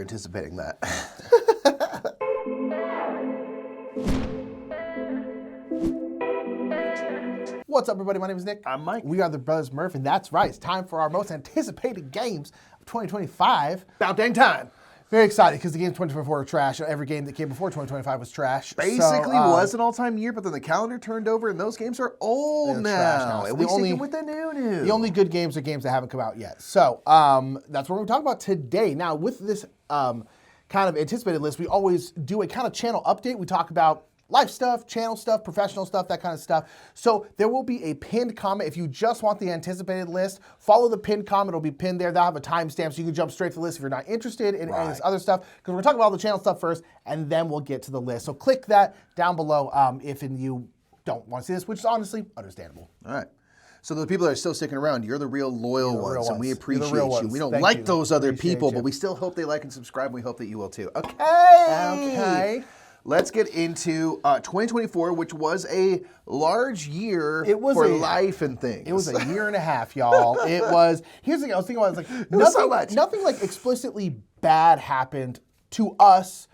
anticipating that. What's up, everybody? My name is Nick. I'm Mike. We are the Brothers Murph, and that's right. It's time for our most anticipated games of 2025. About dang time. Very excited because the games 2024 are trash. Every game that came before 2025 was trash. Basically was an all-time year, but then the calendar turned over, and those games are old now. At least sticking with the new. The only good games are games that haven't come out yet. So that's what we're going to talk about today. Now, with this kind of anticipated list, we always do a kind of channel update. We talk about life stuff, channel stuff, professional stuff, that kind of stuff. So there will be a pinned comment. If you just want the anticipated list, follow the pinned comment. It'll be pinned there. They'll have a timestamp so you can jump straight to the list if you're not interested in any of this other stuff. Because we're talking about all the channel stuff first, and then we'll get to the list. So click that down below if you don't want to see this, which is honestly understandable. All right. So the people that are still sticking around, you're the real loyal ones, and we appreciate you. We don't Thank like you. those other Appreciate people, you. but we still hope they like and subscribe, and we hope that you will too. Okay. Let's get into 2024, which was a large year for life and things. It was a year and a half, y'all. It was, here's the thing I was thinking about, nothing like explicitly bad happened to us.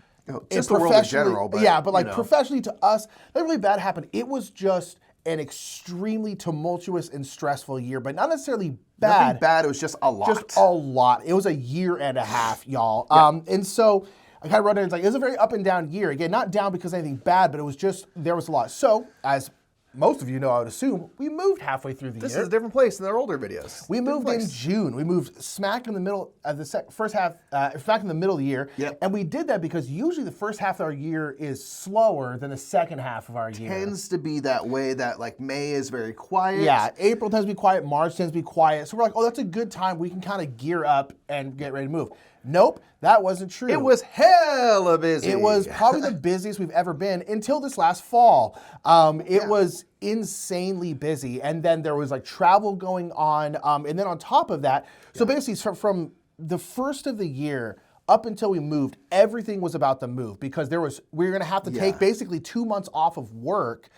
Just the world in general. But, yeah, but like professionally to us, nothing really bad happened. It was just an extremely tumultuous and stressful year, but not necessarily bad. Nothing bad, it was just a lot. Just a lot. It was a year and a half, y'all. Yeah. And so I kind of wrote it, it's like, it was a very up and down year. Again, not down because of anything bad, but it was just, there was a lot. So, as most of you know, I would assume, we moved halfway through the year. This is a different place than our older videos. We moved in June. We moved smack in the middle of the first half, smack in the middle of the year. Yep. And we did that because usually the first half of our year is slower than the second half of our year. Tends to be that way, that like May is very quiet. Yeah, April tends to be quiet, March tends to be quiet. So we're like, oh, that's a good time. We can kind of gear up and get ready to move. Nope, that wasn't true. It was hella busy. It was probably the busiest we've ever been until this last fall. It was insanely busy. And then there was like travel going on. And then on top of that, so basically from the first of the year up until we moved, everything was about the move because we were going to have to take basically 2 months off of work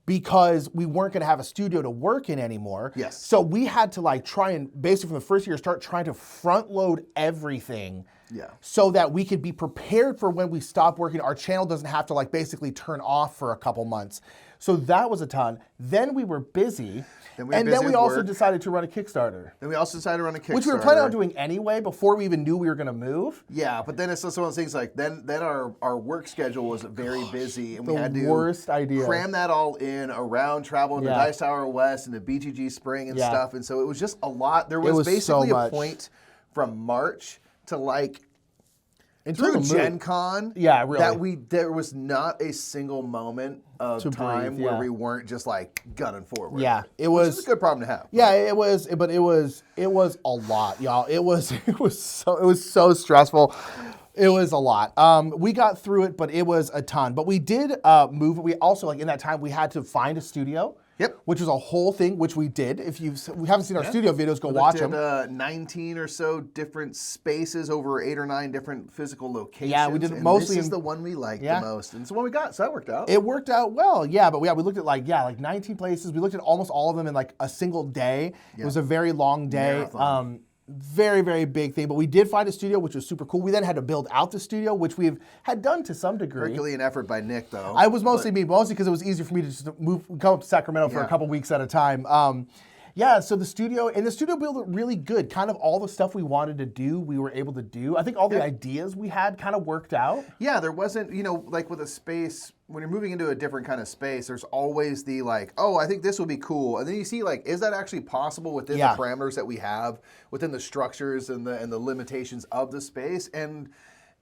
because we weren't going to have a studio to work in anymore. Yes. So we had to like try and basically from the first year start trying to front load everything. Yeah. So that we could be prepared for when we stop working. Our channel doesn't have to like basically turn off for a couple months. So that was a ton. Then we were busy. Then we also decided to run a Kickstarter. Then we also decided to run a Kickstarter. Which we were planning on doing anyway before we even knew we were going to move. Yeah, but then it's just one of those things like then our work schedule was very busy and we had to cram that all in around travel in the Dice Tower West and the BGG Spring and stuff. And so it was just a lot. There was basically a point from March to like through Gen Con that there was not a single moment of time where we weren't just like gunning forward. Yeah, it was a good problem to have. Yeah, it was a lot, y'all. It was so stressful. It was a lot. We got through it, but it was a ton. But we did move. We also, like in that time, we had to find a studio. Yep. Which was a whole thing, which we did. If we haven't seen our studio videos, go watch them. 19 or so different spaces over 8 or 9 different physical locations. Yeah, we did it mostly. This is the one we liked the most, and it's the one we got, so that worked out. It worked out well, yeah. But we looked at like 19 places. We looked at almost all of them in like a single day. Yeah. It was a very long day. Very, very big thing. But we did find a studio, which was super cool. We then had to build out the studio, which we had done to some degree. Herculean effort by Nick, though. I was mostly because it was easier for me to just come up to Sacramento for a couple weeks at a time. So the studio built really good. Kind of all the stuff we wanted to do, we were able to do. I think all the ideas we had kind of worked out. Yeah, there wasn't, like with a space, when you're moving into a different kind of space, there's always the like, oh, I think this would be cool. And then you see like, is that actually possible within the parameters that we have, within the structures and the limitations of the space? And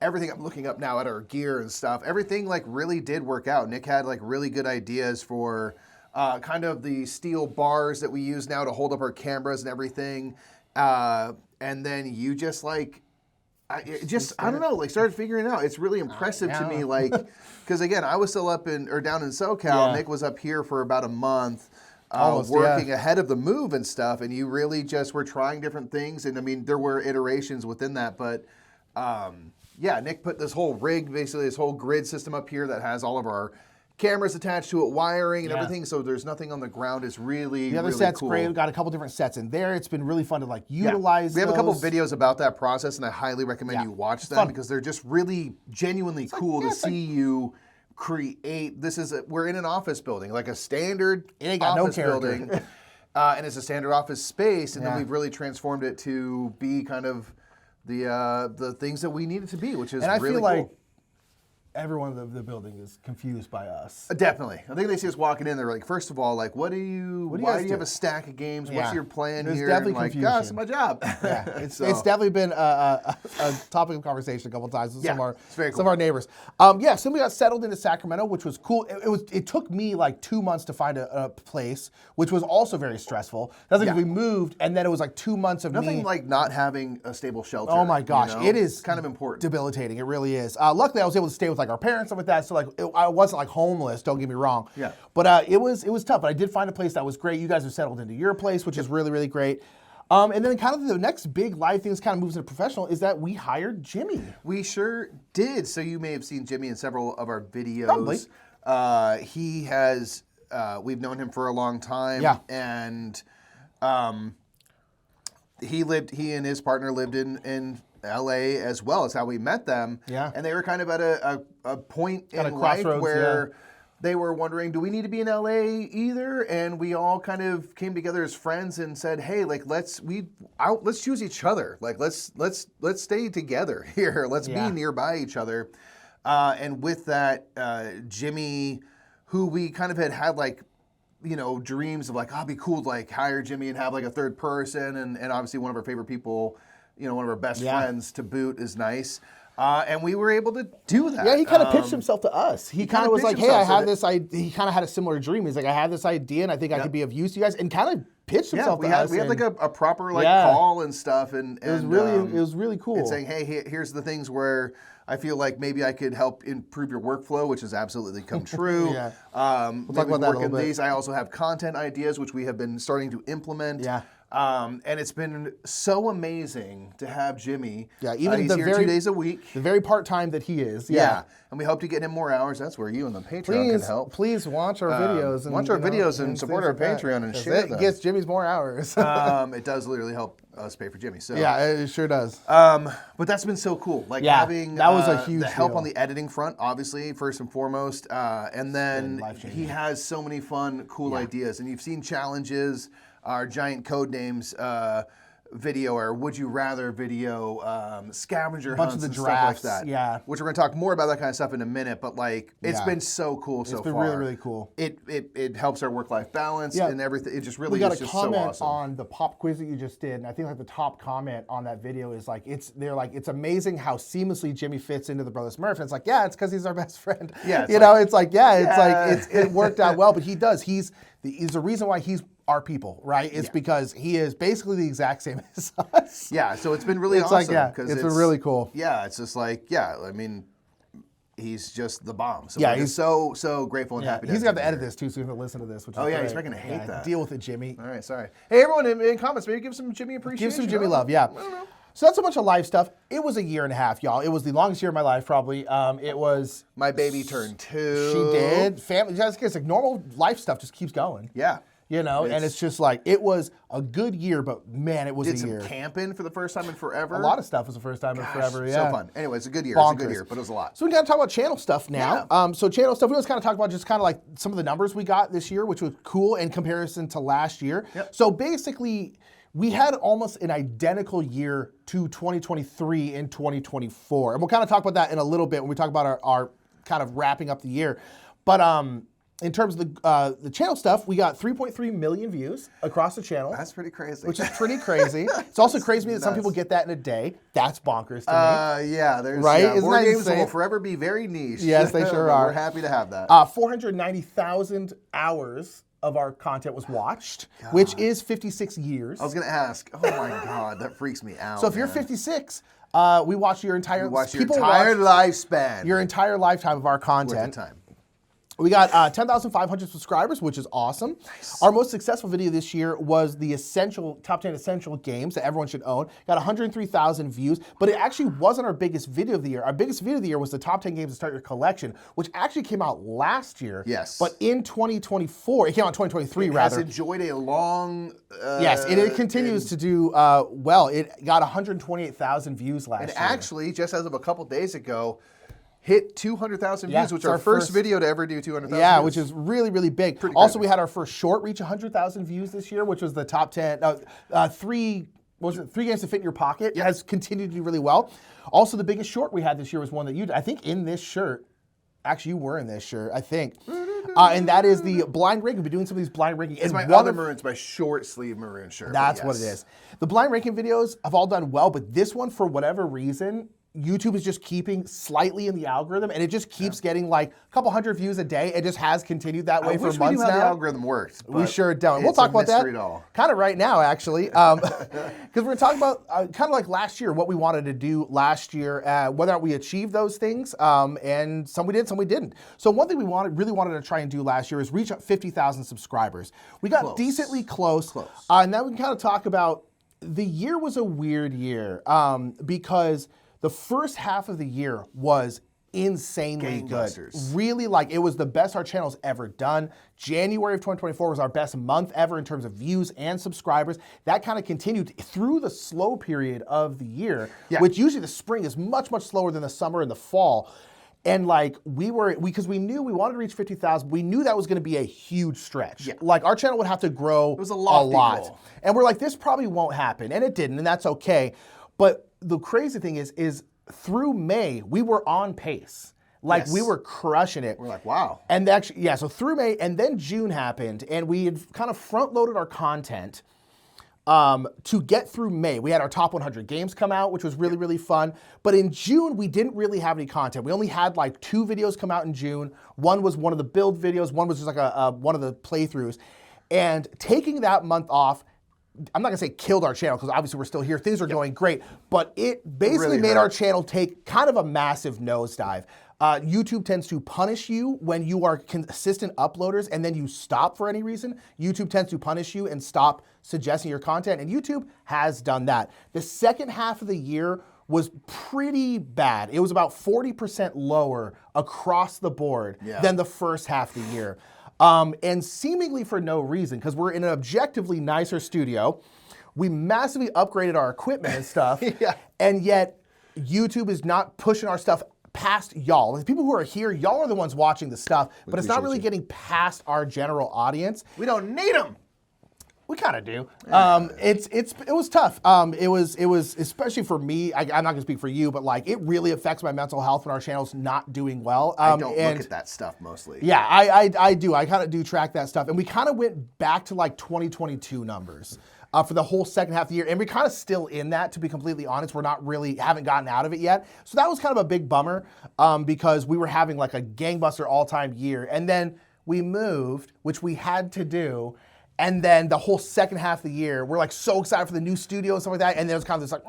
everything, I'm looking up now at our gear and stuff, everything like really did work out. Nick had like really good ideas for kind of the steel bars that we use now to hold up our cameras and everything. And then you just like, I don't know, like started figuring it out. It's really impressive to me, like, because again, I was still up down in SoCal. Nick was up here for about a month. Working ahead of the move and stuff, and you really just were trying different things. And I mean, there were iterations within that, but Nick put this whole rig, basically this whole grid system up here that has all of our cameras attached to it, wiring and everything, so there's nothing on the ground. It's really, the other really set's cool. great. We've got a couple different sets in there. It's been really fun to like utilize We have a couple of those. videos about that process, and I highly recommend you watch them because they're just really genuinely cool to see you create. We're in an office building, like a standard office building, and it's a standard office space, and then we've really transformed it to be kind of the things that we need it to be, which is really cool. And I feel like everyone in the building is confused by us. Definitely. I think they see us walking in, they're like, first of all, like, why do you have a stack of games? What's your plan here? Definitely and confusion. Gosh, it's my job. It's definitely been a topic of conversation a couple of times with some of our neighbors. So we got settled into Sacramento, which was cool. It took me like 2 months to find a place, which was also very stressful. That's like we moved, and then it was like 2 months of Nothing like not having a stable shelter. Oh my gosh, it is kind of important. Debilitating. It really is. Luckily, I was able to stay with like our parents and with that, so like I wasn't like homeless. Don't get me wrong. Yeah. But it was tough. But I did find a place that was great. You guys are settled into your place, which is really, really great. And then kind of the next big live thing that kind of moves into professional is that we hired Jimmy. We sure did. So you may have seen Jimmy in several of our videos. Probably. He has. We've known him for a long time. Yeah. And he and his partner lived in LA as well. That's how we met them. Yeah. And they were kind of at a point At a in life crossroads, where they were wondering, do we need to be in LA either? And we all kind of came together as friends and said, hey, like let's choose each other. Like let's stay together here. Let's be nearby each other. And with that, Jimmy, who we kind of had like, dreams of like, oh, it'd be cool to like hire Jimmy and have like a third person, and obviously one of our favorite people, one of our best friends to boot is nice. And we were able to do that. Yeah, he kind of pitched himself to us. He kind of was like, hey, I have this idea. He kind of had a similar dream. He's like, I have this idea, and I think I could be of use to you guys, and kind of pitched himself to us. We had like a proper call and stuff. And it was really cool. And saying, hey, here's the things where I feel like maybe I could help improve your workflow, which has absolutely come true. We'll talk about that a little bit. I also have content ideas, which we have been starting to implement. Yeah. And it's been so amazing to have Jimmy. Yeah, even he's here 2 days a week. The very part-time that he is. Yeah. And we hope to get him more hours. That's where you and the Patreon can help. Please watch our videos. Watch our videos and support our Patreon and share them. It gets Jimmy's more hours. It does literally help us pay for Jimmy. So yeah, it sure does. But that's been so cool. Like having that was a huge the help deal. on the editing front, obviously, first and foremost. And then he has so many fun, cool ideas. And you've seen challenges. Our giant code names video, or would you rather video, scavenger hunts and drafts, stuff like that. Which we're going to talk more about that kind of stuff in a minute. But like, it's been so cool so far. It's been really, really cool. It helps our work-life balance and everything. It just really is just so awesome. We got a comment on the pop quiz that you just did, and I think like the top comment on that video is like, it's amazing how seamlessly Jimmy fits into the Brothers Murph. And it's like, it's because he's our best friend. Yeah, it worked out well. But he does. He's the reason why he's our people, right? It's because he is basically the exact same as us. Yeah, so it's been really awesome. It's been really cool. Yeah, it's just like, I mean, he's just the bomb. So he's so grateful and happy. He's got to edit this too, so you can listen to this. Which is he's not going to hate that. Deal with it, Jimmy. All right, sorry. Hey, everyone in comments, maybe give some Jimmy appreciation. Give some Jimmy love, yeah. I don't know. So that's a bunch of live stuff. It was a year and a half, y'all. It was the longest year of my life, probably. It was. My baby turned 2. She did. Family, just like normal life stuff just keeps going. Yeah. And it's just like, it was a good year, but man, it was a year. Did some camping for the first time in forever. A lot of stuff was the first time in forever, so fun. Anyway, it's a good year. Bonkers. It's a good year, but it was a lot. So we got to talk about channel stuff now. So channel stuff, we always kind of talk about just kind of like some of the numbers we got this year, which was cool in comparison to last year. Yep. So basically, we had almost an identical year to 2023 and 2024. And we'll kind of talk about that in a little bit when we talk about our kind of wrapping up the year. But in terms of the channel stuff, we got 3.3 million views across the channel. That's pretty crazy. Which is pretty crazy. It's also crazy to me that some people get that in a day. That's bonkers to me. There's right. Yeah, board games will forever be very niche. Yes, they sure are. We're happy to have that. 490,000 hours of our content was watched, which is 56 years. I was going to ask. Oh my God, that freaks me out. So if you're 56, we watched your entire lifespan. Your entire lifetime of our content. Worth of time. We got 10,500 subscribers, which is awesome. Nice. Our most successful video this year was the top 10 essential games that everyone should own. Got 103,000 views, but it actually wasn't our biggest video of the year. Our biggest video of the year was the top 10 games to start your collection, which actually came out last year. Yes. But in 2024, it came out in 2023 rather. It has enjoyed a long... yes, it continues to do well. It got 128,000 views last year. And actually, just as of a couple days ago, hit 200,000 views, which is our first video to ever do 200,000 yeah, views. which is really, really big. Pretty also, crazy. we had our first short reach 100,000 views this year, which was the top 10. Three games to fit in your pocket. It has continued to do really well. Also, the biggest short we had this year was one that you did. I think in this shirt. Actually, you were in this shirt, I think. And that is the blind ranking. We've been doing some of these blind ranking. It's my other maroon. It's my short sleeve maroon shirt. That's what it is. The blind ranking videos have all done well, but this one, for whatever reason, YouTube is just keeping slightly in the algorithm, and it just keeps getting like a couple hundred views a day. It just has continued that way for months now. I wish we knew how the algorithm worked. We sure don't. We'll talk about that kind of right now, actually, because we're going to talk about kind of like last year, what we wanted to do last year, whether or not we achieved those things, and some we did, some we didn't. So one thing we really wanted to try and do last year is reach 50,000 subscribers. We got decently close. And now we can kind of talk about the year was a weird year because the first half of the year was insanely good. Really, like, it was the best our channel's ever done. January of 2024 was our best month ever in terms of views and subscribers. That kind of continued through the slow period of the year, which usually the spring is much, much slower than the summer and the fall. And like because we knew we wanted to reach 50,000, we knew that was going to be a huge stretch. Like, our channel would have to grow it was a lot. Goal. And we're like, this probably won't happen. And it didn't, and that's okay. But the crazy thing is through May, we were on pace. Like, we were crushing it. We're like, wow. And actually, so through May, and then June happened, and we had kind of front-loaded our content to get through May. We had our top 100 games come out, which was really, really fun. But in June, we didn't really have any content. We only had like 2 videos come out in June. One was one of the build videos. One was just like one of the playthroughs. And taking that month off, I'm not gonna say killed our channel, because obviously we're still here. Things are going great, but it basically made our channel take kind of a massive nosedive. YouTube tends to punish you when you are consistent uploaders and then you stop for any reason. YouTube tends to punish you and stop suggesting your content, and YouTube has done that. The second half of the year was pretty bad. It was about 40% lower across the board than the first half of the year. And seemingly for no reason, because we're in an objectively nicer studio. We massively upgraded our equipment and stuff, and yet YouTube is not pushing our stuff past y'all. The people who are here, y'all are the ones watching the stuff, but it's not really getting past our general audience. We don't need them. We kind of do. It was tough. It was especially for me. I'm not gonna speak for you, but like, it really affects my mental health when our channel's not doing well. I don't look at that stuff mostly. Yeah, I do. I kind of do track that stuff, and we kind of went back to like 2022 numbers for the whole second half of the year, and we're kind of still in that. To be completely honest, we're not really haven't gotten out of it yet. So that was kind of a big bummer because we were having like a gangbuster all-time year, and then we moved, which we had to do. And then the whole second half of the year, we're like so excited for the new studio and stuff like that. And there was kind of this like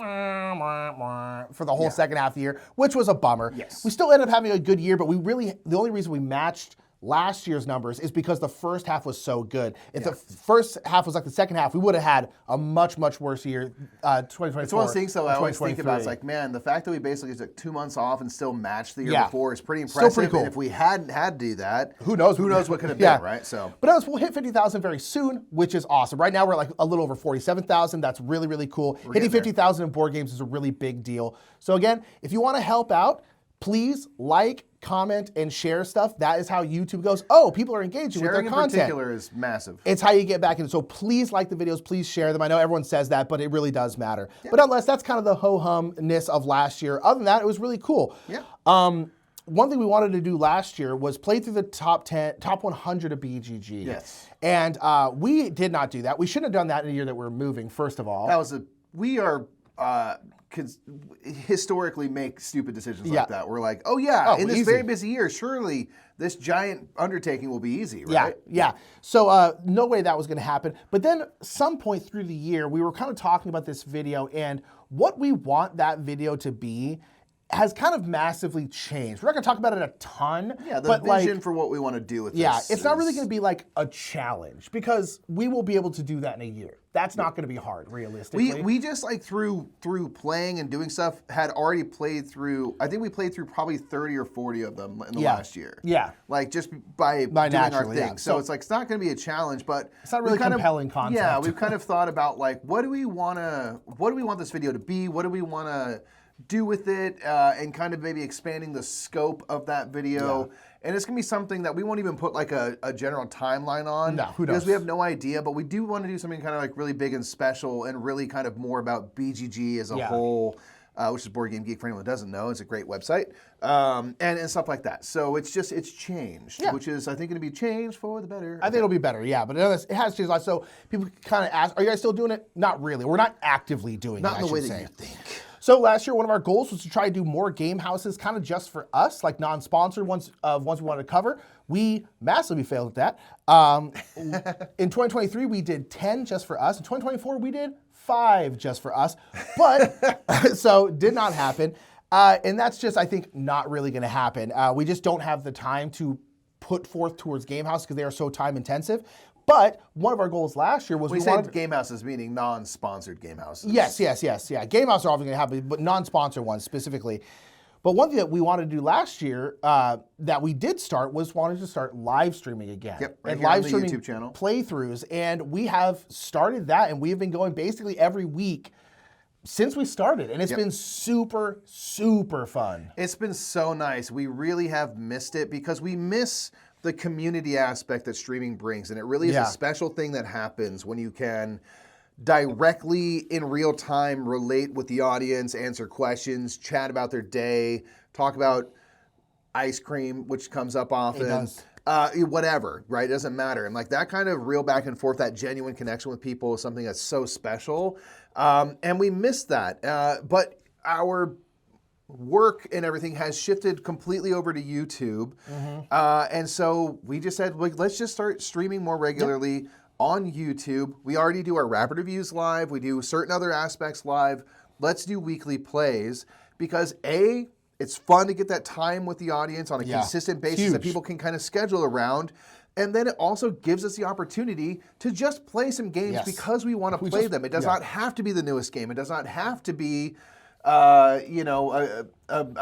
for the whole second half of the year, which was a bummer. We still ended up having a good year, but the only reason we matched last year's numbers is because the first half was so good. If the first half was like the second half, we would have had a much, much worse year, 2024. It's one of those things, though, I always think about. It's like, man, the fact that we basically took 2 months off and still matched the year before is pretty impressive. Still pretty cool. And if we hadn't had to do that, who knows what could have been, right? So, but we'll hit 50,000 very soon, which is awesome. Right now, we're like a little over 47,000. That's really, really cool. Hitting 50,000 in board games is a really big deal. So again, if you want to help out, please like, comment, and share stuff. That is how YouTube goes, oh, people are engaging with their content. Sharing in particular is massive. It's how you get back in. So please like the videos, please share them. I know everyone says that, but it really does matter. But nonetheless, that's kind of the ho-hum-ness of last year. Other than that, it was really cool. One thing we wanted to do last year was play through the top 100 of BGG. And we did not do that. We shouldn't have done that in a year that we were moving, first of all. We are... historically make stupid decisions like that. We're like, in this very busy year, surely this giant undertaking will be easy, right? So no way that was going to happen. But then some point through the year, we were kind of talking about this video, and what we want that video to be has kind of massively changed. We're not going to talk about it a ton. Yeah, the vision for what we want to do with this. Yeah, it's not really going to be like a challenge because we will be able to do that in a year. That's not going to be hard, realistically. We just like through playing and doing stuff had already played through. I think we played through probably 30 or 40 of them in the last year. Yeah, like just by doing our thing. Yeah. So it's like it's not going to be a challenge, but it's not really compelling concept. Yeah, we've kind of thought about like what do we want this video to be? What do we want to do with it, and kind of maybe expanding the scope of that video. Yeah. And it's going to be something that we won't even put like a general timeline on. No, who knows? Because we have no idea, but we do want to do something kind of like really big and special and really kind of more about BGG as a whole, which is Board Game Geek for anyone who doesn't know. It's a great website, and stuff like that. So it's changed, which is I think going to be changed for the better. I think it'll be better, yeah. But it has changed a lot. So people kind of ask, are you guys still doing it? Not really. We're not actively doing it, not in the way that you think. So last year, one of our goals was to try to do more game houses kind of just for us, like non-sponsored ones we wanted to cover. We massively failed at that. In 2023, we did 10 just for us. In 2024, we did 5 just for us. But, so did not happen. And that's just, I think, not really going to happen. We just don't have the time to put forth towards game houses because they are so time intensive. But one of our goals last year was we said game houses, meaning non-sponsored game houses. Yes. Yeah, game houses are obviously going to happen, but non-sponsored ones specifically. But one thing that we wanted to do last year that we did start was wanted to start live streaming again. Yep, right and here live on the streaming YouTube channel. Playthroughs, and we have started that, and we've been going basically every week since we started, and it's been super, super fun. It's been so nice. We really have missed it because we miss the community aspect that streaming brings, and it really is a special thing that happens when you can directly in real time relate with the audience, answer questions, chat about their day, talk about ice cream, which comes up often. It does. Whatever, right? It doesn't matter. And like that kind of real back and forth, that genuine connection with people is something that's so special. And we miss that. But our work and everything has shifted completely over to YouTube. And so we just said, let's just start streaming more regularly on YouTube. We already do our rapid reviews live. We do certain other aspects live. Let's do weekly plays because it's fun to get that time with the audience on a consistent basis that people can kind of schedule around. And then it also gives us the opportunity to just play some games because we want to play them. It does not have to be the newest game. It does not have to be a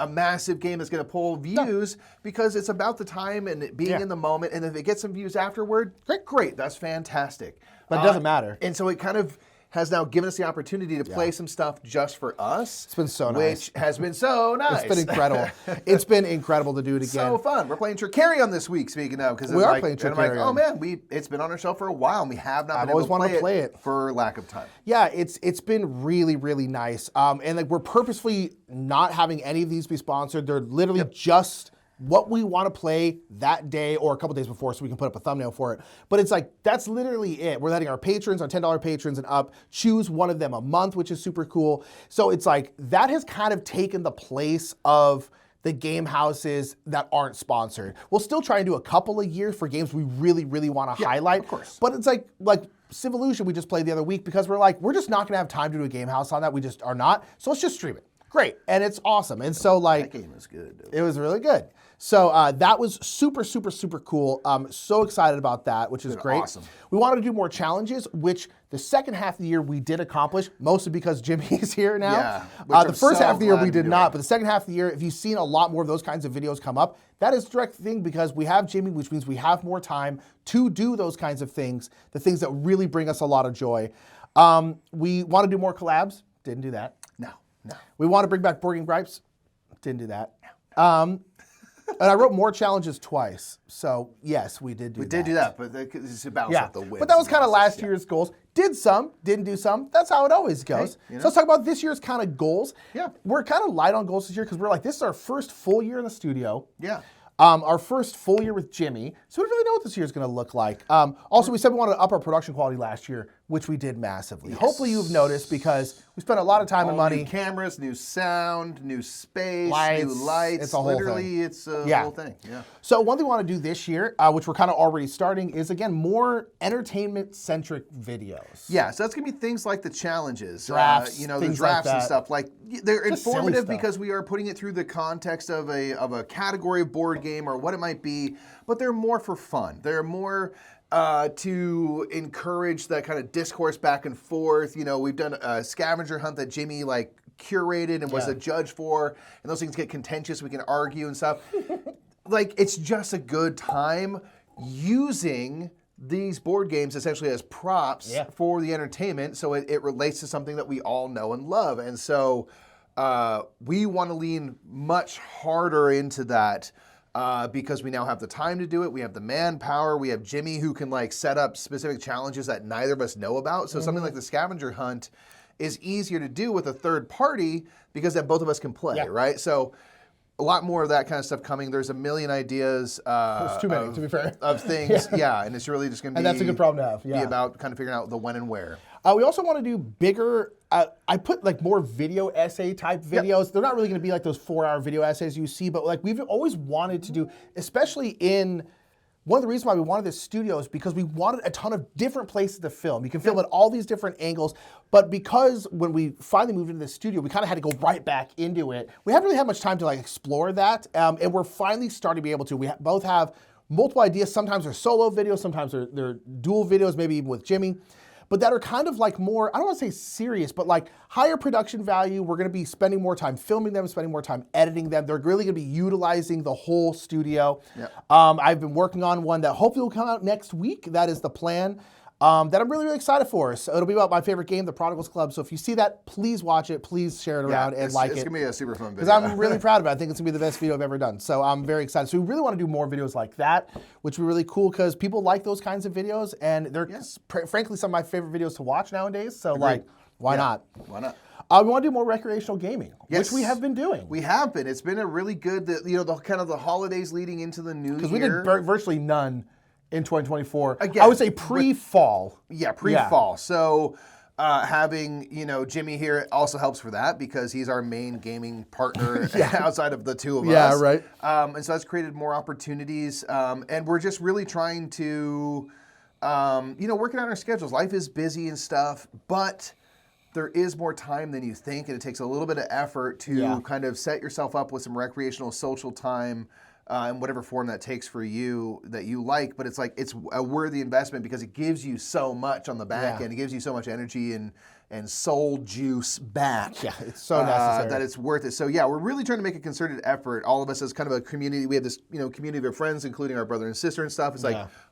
massive game that's going to pull views because it's about the time and it being in the moment. And if it gets some views afterward, great, that's fantastic. But it doesn't matter. And so it kind of has now given us the opportunity to play some stuff just for us. It's been so nice. Which has been so nice. It's been incredible. It's been incredible to do it again. So fun. We're playing Tricarion this week, speaking of. We are playing Tricarion. And I'm like, oh man, it's been on our shelf for a while and we have not been able to play it for lack of time. Yeah, it's been really, really nice. And like we're purposefully not having any of these be sponsored. They're literally just what we want to play that day or a couple days before so we can put up a thumbnail for it. But it's like, that's literally it. We're letting our patrons, our $10 patrons and up, choose one of them a month, which is super cool. So it's like, that has kind of taken the place of the game houses that aren't sponsored. We'll still try and do a couple a year for games we really, really want to highlight. Of course. But it's like Civolution we just played the other week because we're just not going to have time to do a game house on that. We just are not. So let's just stream it. Great. And it's awesome. And so that game was good. It was really good. So that was super, super, super cool. So excited about that, which is great. Awesome. We wanted to do more challenges, which the second half of the year we did accomplish, mostly because Jimmy's here now. Yeah, the first half of the year we did not, but the second half of the year, if you've seen a lot more of those kinds of videos come up, that is a direct thing because we have Jimmy, which means we have more time to do those kinds of things, the things that really bring us a lot of joy. We want to do more collabs. Didn't do that. No. We want to bring back Board Game Gripes. Didn't do that. And I wrote more challenges twice. So, yes, we did do that. We did do that, but it's about out the wins. But that was kind of last year's goals. Did some, didn't do some. That's how it always goes. Hey, So let's talk about this year's kind of goals. Yeah. We're kind of light on goals this year because we're like, this is our first full year in the studio. Yeah. Our first full year with Jimmy. So we don't really know what this year is going to look like. Also, we said we wanted to up our production quality last year. which we did massively. Yes. Hopefully you've noticed because we spent a lot of time and money. New cameras, new sound, new space, lights, new lights. It's a whole Literally, thing. It's a whole thing. Yeah. So one thing we want to do this year, which we're kind of already starting, is again more entertainment-centric videos. Yeah, so that's gonna be things like the challenges, drafts, the drafts and stuff. Like they're just informative because we are putting it through the context of a category of board game or what it might be, but they're more for fun. They're more to encourage that kind of discourse back and forth. We've done a scavenger hunt that Jimmy curated and was a judge for, and those things get contentious. We can argue and stuff. It's just a good time using these board games essentially as props for the entertainment, so it relates to something that we all know and love. And so we want to lean much harder into that. Because we now have the time to do it, we have the manpower, we have Jimmy who can set up specific challenges that neither of us know about. So something like the scavenger hunt is easier to do with a third party because then both of us can play, right? So a lot more of that kind of stuff coming. There's a million ideas. There's too many, to be fair. Of things, and it's really just going to be. And that's a good problem to have. Be about kind of figuring out the when and where. We also want to do bigger. I put more video essay type videos. They're not really going to be like those 4-hour video essays you see, but we've always wanted to do, especially in. One of the reasons why we wanted this studio is because we wanted a ton of different places to film. You can film at all these different angles, but because when we finally moved into the studio, we kind of had to go right back into it. We haven't really had much time to explore that, and we're finally starting to be able to. We both have multiple ideas. Sometimes they're solo videos, sometimes they're dual videos, maybe even with Jimmy, but that are kind of more, I don't want to say serious, but higher production value. We're going to be spending more time filming them, spending more time editing them. They're really going to be utilizing the whole studio. I've been working on one that hopefully will come out next week. That is the plan. That I'm really, really excited for. So it'll be about my favorite game, The Prodigals Club. So if you see that, please watch it. Please share it around and like it. It's going to be a super fun video. Because I'm really proud of it. I think it's going to be the best video I've ever done. So I'm very excited. So we really want to do more videos like that, which would be really cool because people like those kinds of videos. And they're, frankly, some of my favorite videos to watch nowadays. So, why not? Why not? We want to do more recreational gaming, which we have been doing. We have been. It's been a really good, the kind of the holidays leading into the new year. Because we did virtually none in 2024. Again, I would say pre-fall. Pre-fall. So having, Jimmy here also helps for that because he's our main gaming partner outside of the two of us. Yeah, right. And so that's created more opportunities. And we're just really trying to, working on our schedules. Life is busy and stuff, but there is more time than you think, and it takes a little bit of effort to kind of set yourself up with some recreational social time in whatever form that takes for you that you like. But it's it's a worthy investment because it gives you so much on the back end. It gives you so much energy and soul juice back. Yeah, it's so necessary. That it's worth it. So we're really trying to make a concerted effort. All of us as kind of a community. We have this community of friends, including our brother and sister and stuff. It's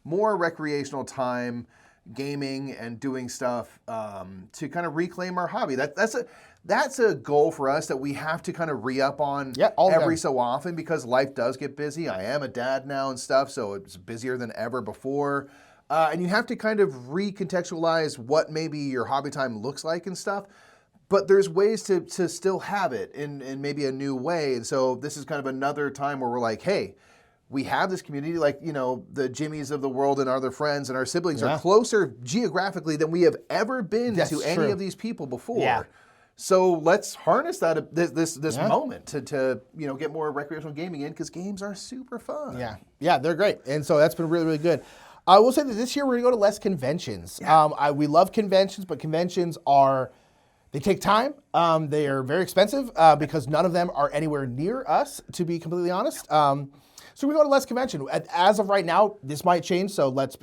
more recreational time, gaming and doing stuff to kind of reclaim our hobby. That's a goal for us that we have to kind of re-up on every so often because life does get busy. I am a dad now and stuff, so it's busier than ever before. And you have to kind of recontextualize what maybe your hobby time looks like and stuff. But there's ways to still have it in maybe a new way. And so this is kind of another time where we're like, hey, we have this community, the Jimmys of the world and our other friends and our siblings are closer geographically than we have ever been to any of these people before. Yeah. So let's harness that this moment to get more recreational gaming in because games are super fun. Yeah, they're great, and so that's been really, really good. I will say that this year we're gonna go to less conventions. We love conventions, but conventions they take time. They are very expensive because none of them are anywhere near us, to be completely honest. So we go to less convention. As of right now, this might change. So let's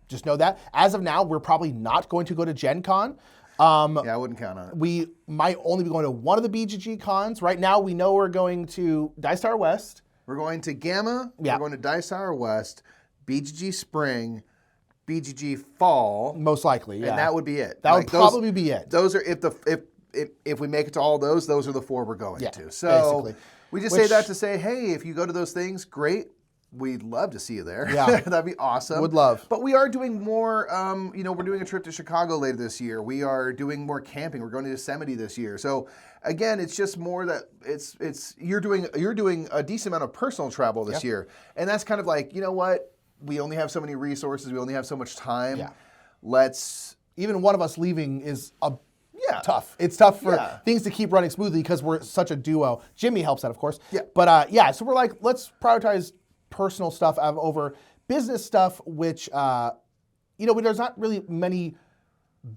just know that. As of now, we're probably not going to go to Gen Con. I wouldn't count on it. We might only be going to one of the BGG cons. Right now, we know we're going to Dice Tower West. We're going to Gamma. We're going to Dice Tower West, BGG Spring, BGG Fall. Most likely, and that would be it. That would probably be it. Those are if we make it to all those are the 4 we're going to. So basically. We just say that to say, hey, if you go to those things, great. We'd love to see you there. Yeah. That'd be awesome. Would love. But we are doing more, we're doing a trip to Chicago later this year. We are doing more camping. We're going to Yosemite this year. So again, it's just more that you're doing a decent amount of personal travel this year. And that's kind of like, you know what? We only have so many resources. We only have so much time. Yeah. Let's even one of us leaving is tough. It's tough for things to keep running smoothly because we're such a duo. Jimmy helps out, of course. Yeah. But so we're like, let's prioritize personal stuff over business stuff, which, there's not really many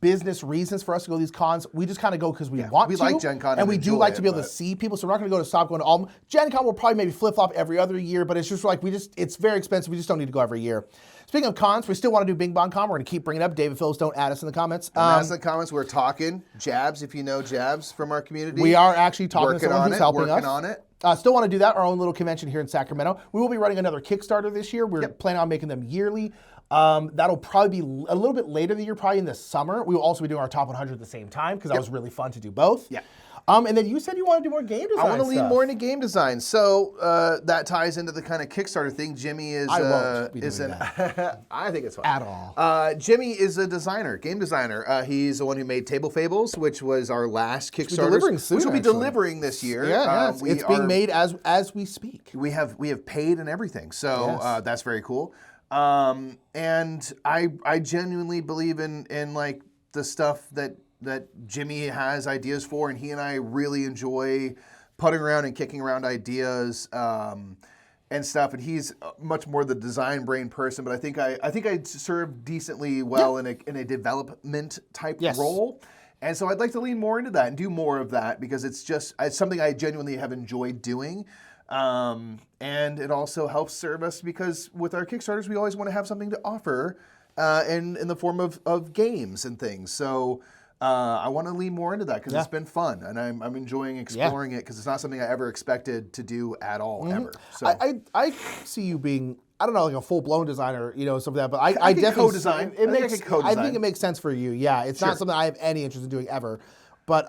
business reasons for us to go to these cons. We just kind of go because we want to. We like Gen Con and we do like to be able to see people, so we're not going to go to stop going to all of them. Gen Con will probably maybe flip-flop every other year, but it's just like it's very expensive. We just don't need to go every year. Speaking of cons, we still want to do Bing Bong Con. We're going to keep bringing it up. David Phillips, don't add us in the comments. Add us in the comments. We're talking. Jabs, if you know Jabs from our community. We are actually talking to someone who's helping us. Working on it. Still want to do that, our own little convention here in Sacramento. We will be running another Kickstarter this year. We're planning on making them yearly. That'll probably be a little bit later in the year, probably in the summer. We will also be doing our top 100 at the same time because that was really fun to do both. Yeah. And then you said you want to do more game design. I want to lean more into game design. So that ties into the kind of Kickstarter thing. Jimmy is I won't be doing that. I think it's fun. At all. Jimmy is a designer, game designer. He's the one who made Table Fables, which was our last Kickstarter. Which will be delivering this year. Yeah, it's being made as we speak. We have paid and everything. So that's very cool. And I genuinely believe in like the stuff that Jimmy has ideas for, and he and I really enjoy putting around and kicking around ideas and stuff. And he's much more the design brain person, but I think I serve decently well in a development type role. And so I'd like to lean more into that and do more of that because it's something I genuinely have enjoyed doing. And it also helps serve us because with our Kickstarters, we always want to have something to offer in the form of games and things. So I want to lean more into that because it's been fun and I'm enjoying exploring it because it's not something I ever expected to do at all ever. So I see you being, I don't know, like a full-blown designer, something like that, but I definitely co-design. I think it makes sense for you. Yeah, it's not something I have any interest in doing ever, but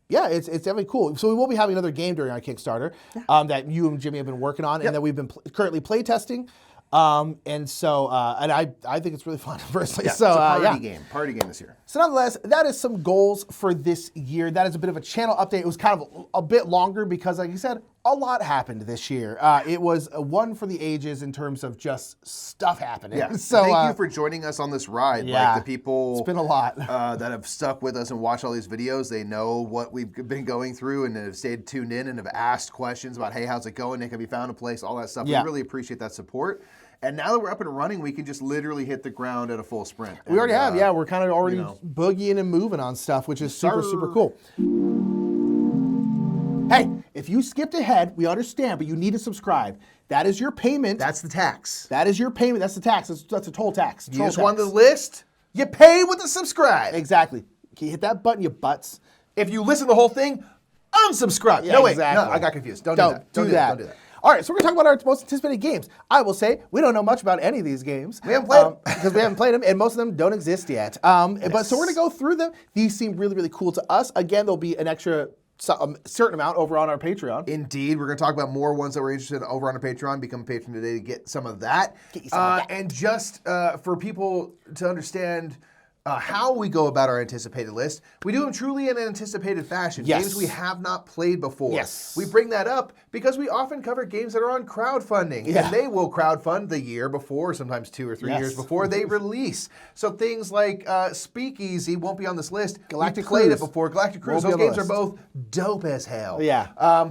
it's definitely cool. So we will be having another game during our Kickstarter that you and Jimmy have been working on and that we've been currently playtesting. And I think it's really fun personally. Yeah, so, it's a party game this year. So nonetheless, that is some goals for this year. That is a bit of a channel update. It was kind of a bit longer because, like you said, a lot happened this year. It was one for the ages in terms of just stuff happening. Yeah. So thank you for joining us on this ride. Yeah, like the people, it's been a lot that have stuck with us and watched all these videos. They know what we've been going through and have stayed tuned in and have asked questions about, hey, how's it going? Nick, have you found a place? All that stuff. Yeah. We really appreciate that support. And now that we're up and running, we can just literally hit the ground at a full sprint. We already have, We're kind of already boogieing and moving on stuff, which is super cool. Hey, if you skipped ahead, we understand, but you need to subscribe. That is your payment. That's the tax. That is your payment. That's the tax. That's a toll tax. You just want the list, you pay with the subscribe. Exactly. Can you hit that button, you butts? If you listen to the whole thing, unsubscribe. Yeah, no, wait. exactly. No, I got confused. Don't do that. Don't do that. All right, so we're going to talk about our most anticipated games. I will say, we don't know much about any of these games. We haven't played them. Because we haven't played them, and most of them don't exist yet. But so we're going to go through them. These seem really, really cool to us. Again, there'll be an extra certain amount over on our Patreon. Indeed. We're going to talk about more ones that we're interested in over on our Patreon. Become a patron today to get some of that. Get you some of that. And just for people to understand how we go about our anticipated list, we do them truly in an anticipated fashion. Yes. Games we have not played before. Yes. We bring that up because we often cover games that are on crowdfunding. Yeah. And they will crowdfund the year before, sometimes 2 or 3 years before they release. So things like Speakeasy won't be on this list. Galactic we played Cruise it before. Galactic Cruise. Those games are both dope as hell. Yeah.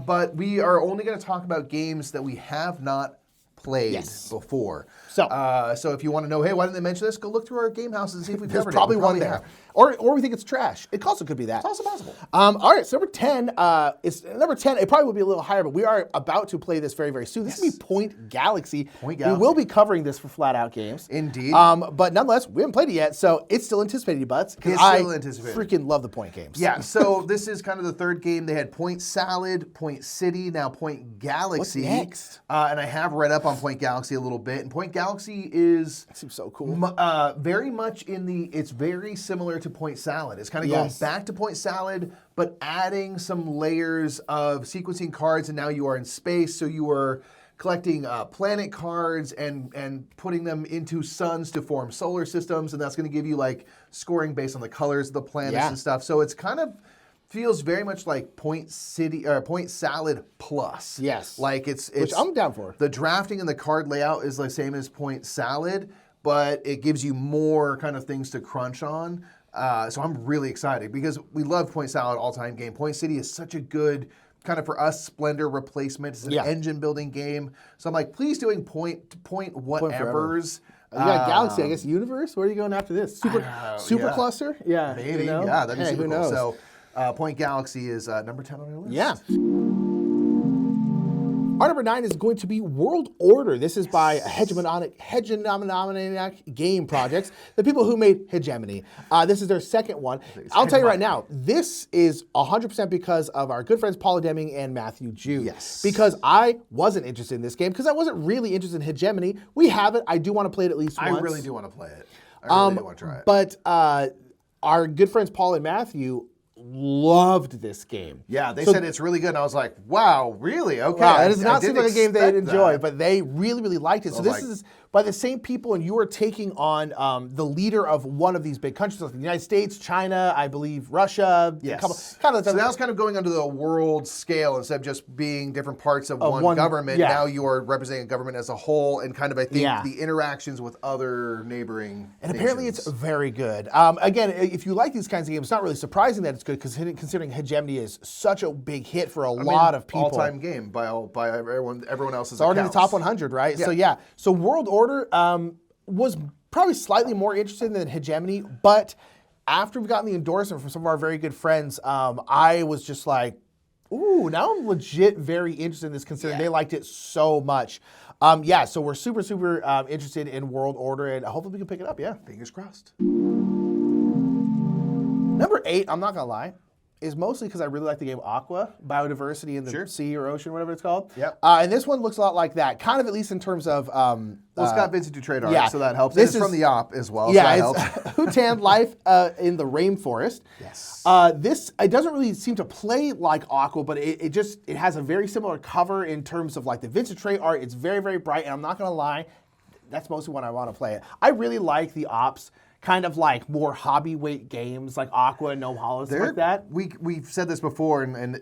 But we are only going to talk about games that we have not played before. So if you want to know, hey, why didn't they mention this? Go look through our game houses and see if we've covered it. There's probably one there. Or we think it's trash. It also could be that. It's also possible. All right, so number 10. Number 10, it probably will be a little higher, but we are about to play this very, very soon. This will be Point Galaxy. We will be covering this for Flat Out Games. Indeed. But nonetheless, we haven't played it yet, so it's still anticipated, butts. It's still anticipated. I freaking love the Point games. Yeah, so this is kind of the third game. They had Point Salad, Point City, now Point Galaxy. What's next? And I have read up on Point Galaxy a little bit, and Point Galaxy is... That seems so cool. Very much it's very similar to Point Salad. It's kind of going back to Point Salad, but adding some layers of sequencing cards, and now you are in space, so you are collecting planet cards and putting them into suns to form solar systems, and that's going to give you like scoring based on the colors of the planets and stuff. So it's kind of feels very much like Point Salad Plus. Yes. Like it's which I'm down for. The drafting and the card layout is the same as Point Salad, but it gives you more kind of things to crunch on. So I'm really excited because we love Point Salad, all-time game. Point City is such a good kind of, for us, Splendor replacement. It's an engine building game. So I'm like, please doing point whatevers. You got Galaxy, I guess. Universe? Where are you going after this? Super Cluster? Yeah. Maybe. Yeah, that'd be super cool. So Point Galaxy is number 10 on our list. Yeah. Our number 9 is going to be World Order. This is by Hegemonic Game Projects, the people who made Hegemony. This is their second one. I'll tell you right now, this is 100% because of our good friends Paula Deming and Matthew Jude. Yes. Because I wasn't interested in this game, because I wasn't really interested in Hegemony. We have it. I do want to play it at least once. I really do want to play it. I really do want to try it. But our good friends Paula and Matthew loved this game. Yeah, they said it's really good, and I was like, wow, really? Okay. Wow, it does not seem like a game they'd enjoy, but they really, really liked it. So this is by the same people, and you are taking on the leader of one of these big countries, like the United States, China, I believe, Russia. Yes. So that was kind of going under the world scale instead of just being different parts of one government. Yeah. Now you are representing a government as a whole, and kind of, I think, the interactions with other neighboring nations. Apparently it's very good. Again, if you like these kinds of games, it's not really surprising that it's good, because considering Hegemony is such a big hit for a lot of people. All-time game by everyone else's. It's already in the top 100, right? Yeah. So World Order was probably slightly more interested than Hegemony, but after we've gotten the endorsement from some of our very good friends, I was just like, ooh, now I'm legit very interested in this, considering they liked it so much. So we're super interested in World Order, and hopefully we can pick it up. Yeah, fingers crossed. Number 8, I'm not gonna lie, is mostly because I really like the game Aqua, Biodiversity in the Sea or Ocean, whatever it's called. Yep. And this one looks a lot like that, kind of, at least in terms of... well, it's got Vincent Dutrait art, so that helps. It's from the op as well, so that helps. Hutan Life in the Rainforest. Yes. It doesn't really seem to play like Aqua, but it has a very similar cover in terms of like the Vincent Dutrait art. It's very, very bright, and I'm not gonna lie, that's mostly when I want to play it. I really like the ops, kind of like more hobby weight games like Aqua, No Hollow, stuff like that. We've said this before, and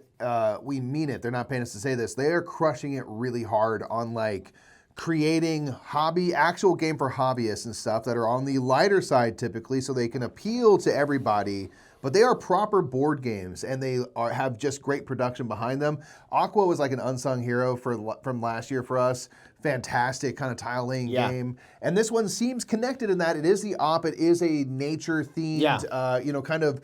we mean it. They're not paying us to say this. They are crushing it really hard on like creating actual game for hobbyists and stuff that are on the lighter side typically, so they can appeal to everybody. But they are proper board games, and they have just great production behind them. Aqua was like an unsung hero from last year for us. Fantastic kind of tile laying game. And this one seems connected in that it is the op. It is a nature themed, kind of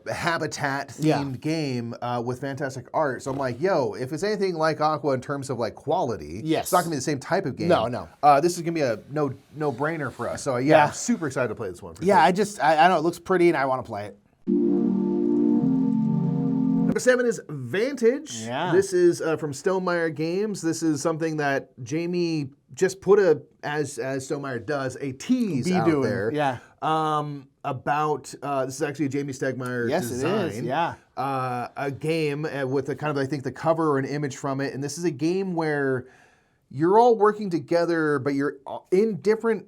habitat themed game with fantastic art. So I'm like, yo, if it's anything like Aqua in terms of like quality, it's not gonna be the same type of game. No. This is gonna be a no brainer for us. So I'm super excited to play this one. I know it looks pretty, and I want to play it. Number 7 is Vantage. Yeah. This is from Stonemaier Games. This is something that Jamie just put as Stonemaier does, a tease out there. Yeah. About this is actually a Jamie Stegmaier design. It is. Yeah. A game with a kind of, I think, the cover or an image from it. And this is a game where you're all working together, but you're in different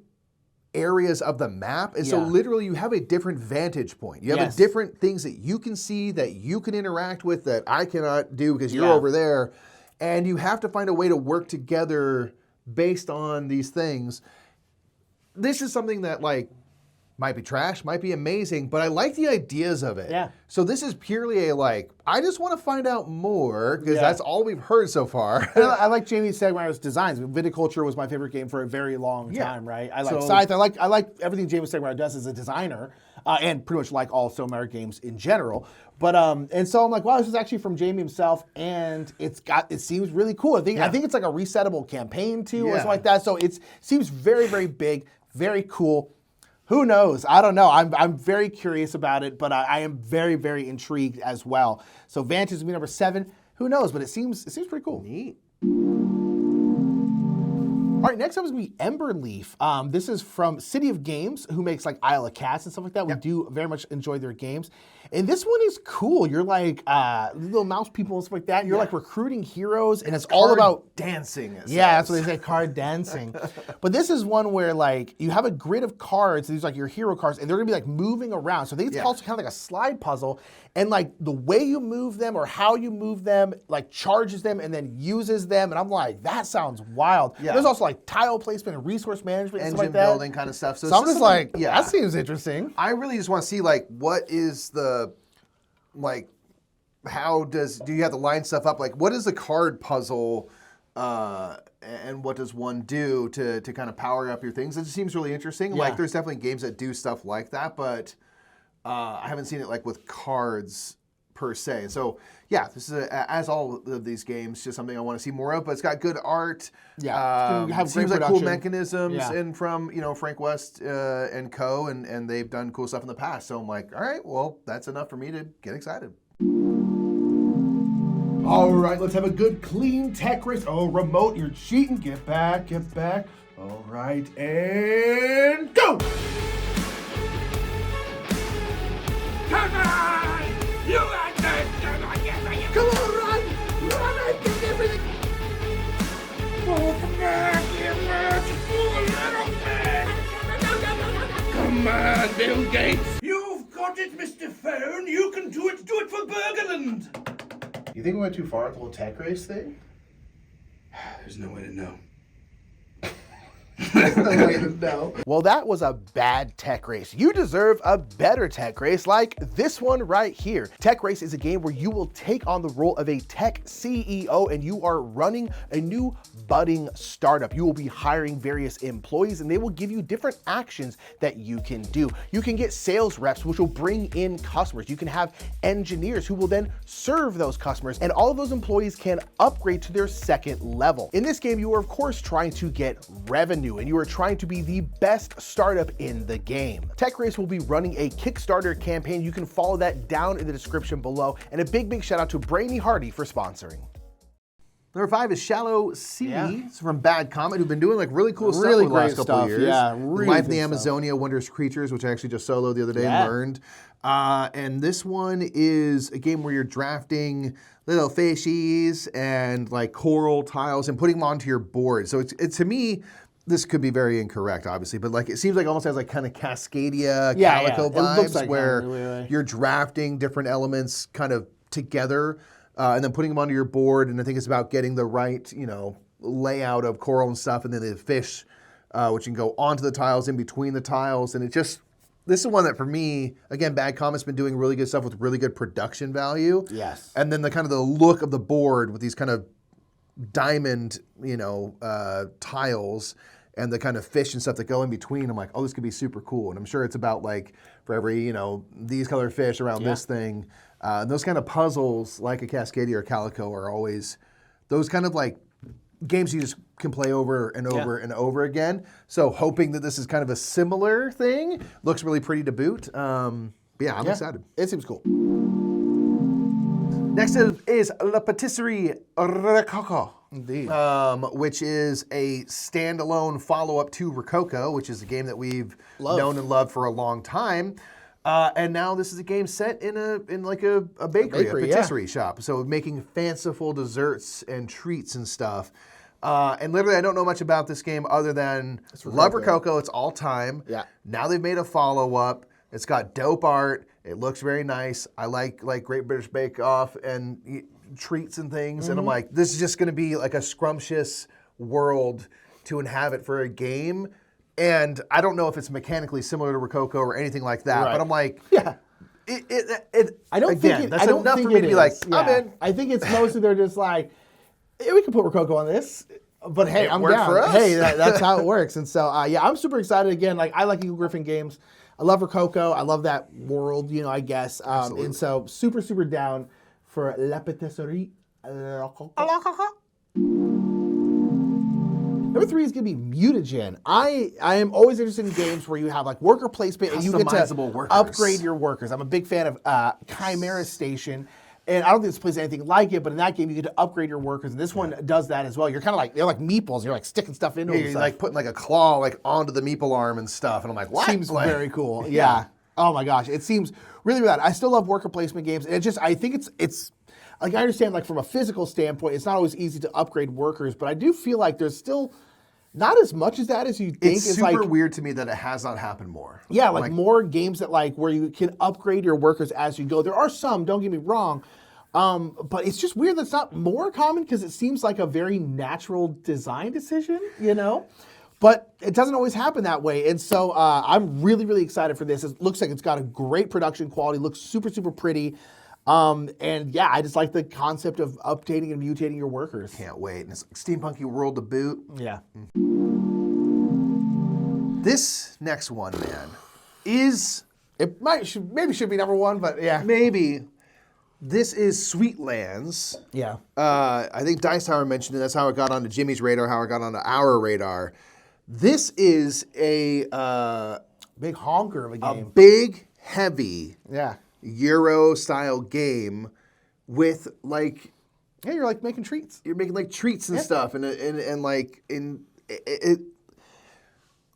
areas of the map, and so literally you have a different vantage point. You have different things that you can see, that you can interact with, that I cannot do because you're over there, and you have to find a way to work together based on these things. This is something that like might be trash, might be amazing, but I like the ideas of it. Yeah. So this is purely a like, I just want to find out more, because that's all we've heard so far. I like Jamie Stegmaier's designs. Viticulture was my favorite game for a very long time, right? I like Scythe. I like everything Jamie Stegmaier does as a designer, and pretty much like all Stonemaier games in general. But and so I'm like, wow, this is actually from Jamie himself, and it seems really cool. I think it's like a resettable campaign too, or something like that. So it seems very, very big, very cool. Who knows? I don't know. I'm very curious about it, but I am very, very intrigued as well. So Vantage will be number 7. Who knows? But it seems pretty cool. Neat. All right, next up is going to be Emberleaf. This is from City of Games, who makes like Isle of Cats and stuff like that. We do very much enjoy their games. And this one is cool. You're like little mouse people and stuff like that. You're like recruiting heroes, and it's all about dancing. Yeah, that's what they say, card dancing. But this is one where like you have a grid of cards. These like your hero cards, and they're gonna be like moving around. So it's also kind of like a slide puzzle. And like the way you move them or how you move them, like charges them and then uses them. And I'm like, that sounds wild. Yeah. There's also like tile placement and resource management and stuff like that. Engine building kind of stuff. So I'm just like, that seems interesting. I really just want to see like what is the, like, do you have to line stuff up? Like what is the card puzzle and what does one do to kind of power up your things? It just seems really interesting. Like there's definitely games that do stuff like that, but I haven't seen it like with cards per se. So yeah, this is as all of these games, just something I want to see more of. But it's got good art. Yeah, seems like cool mechanisms, and from Frank West and Co. And they've done cool stuff in the past. So I'm like, all right, well that's enough for me to get excited. All right, let's have a good clean tech race. Oh, remote, you're cheating. Get back, get back. All right, and go. Come on! You got this! Come on, Come on, run! Run, I think everything... Oh, come back, you little bit! Come on, Bill Gates! You've got it, Mr. Phone! You can do it! Do it for Burgerland! You think we went too far with the whole tech race thing? There's no way to know. Well, that was a bad tech race. You deserve a better tech race like this one right here. Tech Race is a game where you will take on the role of a tech CEO and you are running a new budding startup. You will be hiring various employees and they will give you different actions that you can do. You can get sales reps, which will bring in customers. You can have engineers who will then serve those customers, and all of those employees can upgrade to their second level. In this game, you are of course trying to get revenue and you are trying to be the best startup in the game. Tech Race will be running a Kickstarter campaign. You can follow that down in the description below. And a big shout out to Brainy Hardy for sponsoring. Number 5 is Shallow Sea. It's from Bad Comet, who've been doing like really cool stuff Really over the last great couple of stuff, years. yeah, really Life in good the stuff. Amazonia, Wondrous Creatures, which I actually just soloed the other day and learned. And this one is a game where you're drafting little fishies and like coral tiles and putting them onto your board. So it's to me, this could be very incorrect, obviously, but like it seems like almost has like kind of Cascadia, Calico vibes, like where you're drafting different elements kind of together and then putting them onto your board. And I think it's about getting the right, layout of coral and stuff, and then the fish, which can go onto the tiles, in between the tiles, and this is one that for me, again, Bad Comet's been doing really good stuff with really good production value. Yes. And then the kind of the look of the board with these kind of diamond, tiles and the kind of fish and stuff that go in between. I'm like, oh, this could be super cool. And I'm sure it's about like for every, these color fish around this thing. Those kind of puzzles like a Cascadia or Calico are always those kind of like games you just can play over and over and over again. So hoping that this is kind of a similar thing. Looks really pretty to boot. I'm excited. It seems cool. Next is La Patisserie Rococo. Indeed. Which is a standalone follow-up to Rococo, which is a game that we've known and loved for a long time. And now this is a game set in a bakery, a patisserie shop. So making fanciful desserts and treats and stuff. And literally, I don't know much about this game other than love Rococo. It's all time. Yeah. Now they've made a follow-up. It's got dope art. It looks very nice. I like Great British Bake Off and treats and things. And I'm like, this is just going to be like a scrumptious world to inhabit for a game. And I don't know if it's mechanically similar to Rococo or anything like that. But I'm like, I don't think that's enough for me to be like, I'm in. I think it's mostly they're just like, we can put Rococo on this. But hey, I'm worked down. for us. Hey, that's how it works. And so, I'm super excited. Again, like I like Eagle Griffin games. I love Rococo. I love that world, I guess. And so super down for La Patisserie Rococo. Number 3 is going to be Mutagen. I am always interested in games where you have like worker placement and you get to upgrade your workers. I'm a big fan of Chimera Station. And I don't think this plays anything like it, but in that game you get to upgrade your workers, and this one does that as well. You're kind of like, they're like meeples. You're like sticking stuff into them. You're like putting like a claw like onto the meeple arm and stuff, and I'm like, what? Seems very cool. Yeah. Oh my gosh, it seems really bad. I still love worker placement games. And I think it's like, I understand, like, from a physical standpoint, it's not always easy to upgrade workers, but I do feel like there's still not as much as that as you think. It's super weird to me that it has not happened more. Yeah, like more games that, like, where you can upgrade your workers as you go. There are some, don't get me wrong, but it's just weird that's not more common because it seems like a very natural design decision, you know? But it doesn't always happen that way. And so I'm really, really excited for this. It looks like it's got a great production quality, looks super, super pretty. And yeah, I just like the concept of updating and mutating your workers. Can't wait. And it's steampunky world to boot. Yeah. This next one, man, is... It maybe should be number one, but yeah. Maybe. This is Sweetlands. Yeah. I think Dice Tower mentioned it. That's how it got onto Jimmy's radar, how it got onto our radar. This is a... big honker of a game. A big, heavy... Yeah. Euro-style game with, like... Yeah, you're, like, making treats. You're making, like, treats and stuff. And like,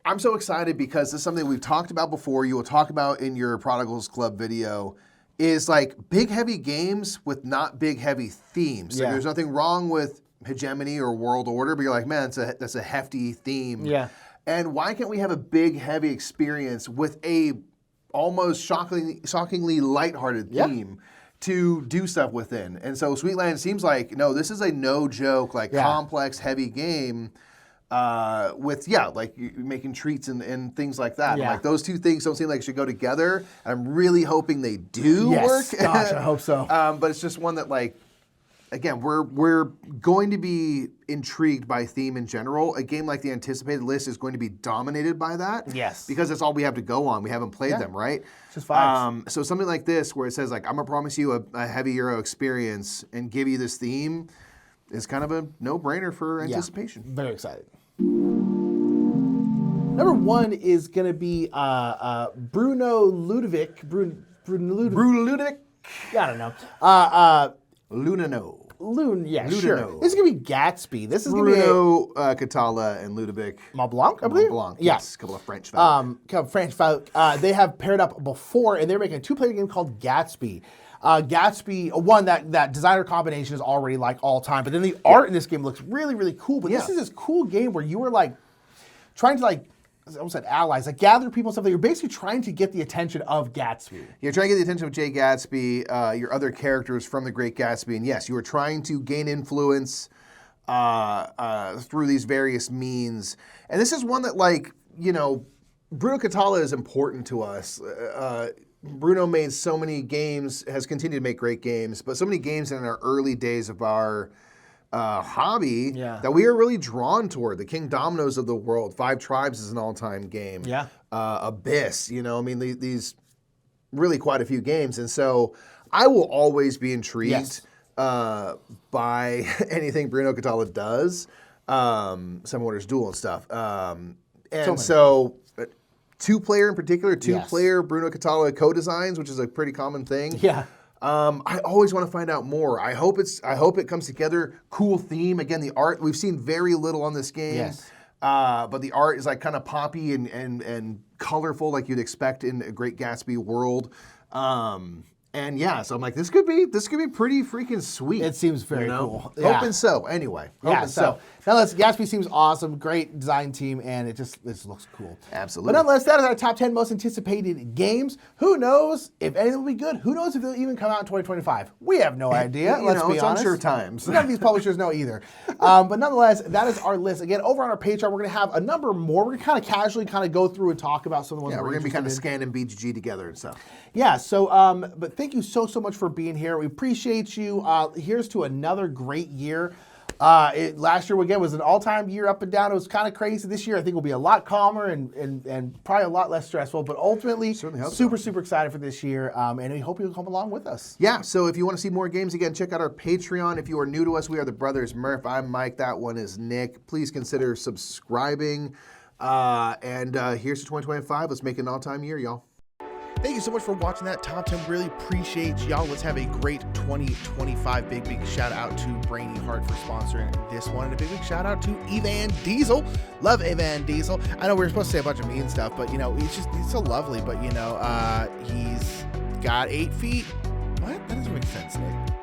I'm so excited because this is something we've talked about before. You will talk about in your Prodigals Club video, is, like, big, heavy games with not big, heavy themes. Like, there's nothing wrong with Hegemony or World Order, but you're like, man, that's a hefty theme. Yeah. And why can't we have a big, heavy experience with a almost shockingly lighthearted theme to do stuff within? And so Sweetland seems like, no, this is a no joke, like complex, heavy game with, like making treats and things like that. Yeah. Like those two things don't seem like should go together. I'm really hoping they do work. Gosh, I hope so. But it's just one that, like, again, we're going to be intrigued by theme in general. A game like the anticipated list is going to be dominated by that. Yes. Because that's all we have to go on. We haven't played them, right? It's just vibes. So something like this where it says, like, I'm going to promise you a heavy Euro experience and give you this theme is kind of a no-brainer for anticipation. Very excited. Number one is going to be Bruno Ludovic. Bruno Ludovic? I don't know. Lunano. Sure. This is going to be Gatsby. This is going to be Bruno Catala and Ludovic Mont Blanc, I believe? Blanc. Yeah. Yes, a couple of French folk. They have paired up before, and they're making a two-player game called Gatsby. Gatsby, one, that designer combination is already, like, all time, but then the art in this game looks really, really cool. But this is this cool game where you were, like, trying to, like, I almost said allies, like gather people and stuff. You're basically trying to get the attention of Gatsby. You're trying to get the attention of Jay Gatsby, your other characters from The Great Gatsby, and yes, you are trying to gain influence through these various means. And this is one that, like, you know, Bruno Catala is important to us. Bruno made so many games, has continued to make great games, but so many games in our early days of our hobby that we are really drawn toward. The King Dominoes of the world. Five Tribes is an all-time game. Yeah. Abyss, you know, I mean, these really quite a few games. And so I will always be intrigued by anything Bruno Catala does. Seven Wonders Duel and stuff. And so two-player in particular, two-player Bruno Catala co-designs, which is a pretty common thing. Yeah. I always want to find out more. I hope it comes together. Cool theme. Again, the art, we've seen very little on this game. Yes. But the art is, like, kind of poppy and colorful, like you'd expect in a Great Gatsby world. And yeah, so I'm like, this could be pretty freaking sweet. It seems very cool. Hoping so. Anyway. Hoping so. Nonetheless, Gatsby seems awesome. Great design team, and it looks cool. Absolutely. But nonetheless, that is our top 10 most anticipated games. Who knows if any of them will be good? Who knows if they'll even come out in 2025? We have no idea. Let's be honest. It's unsure times. None of these publishers know either. But nonetheless, that is our list. Again, over on our Patreon, we're going to have a number more. We're going to kind of casually go through and talk about some of the ones we're going to be kind of scanning BGG together and stuff. Yeah, so, but thank you so much for being here. We appreciate you. Here's to another great year. Last year, again, was an all-time year up and down. It was kind of crazy. This year, I think, will be a lot calmer and probably a lot less stressful, but ultimately, super excited for this year, and we hope you'll come along with us. Yeah, so if you want to see more games, again, check out our Patreon. If you are new to us, we are the Brothers Murph. I'm Mike. That one is Nick. Please consider subscribing. And here's to 2025. Let's make it an all-time year, y'all. Thank you so much for watching that top 10. Really appreciate y'all. Let's have a great 2025. Big shout out to Brainy Heart for sponsoring this one. And a big shout out to Evan Diesel. Love Evan Diesel. I know we were supposed to say a bunch of mean stuff, but you know, he's so lovely. But you know, he's got 8 feet. What? That doesn't make sense, Nick.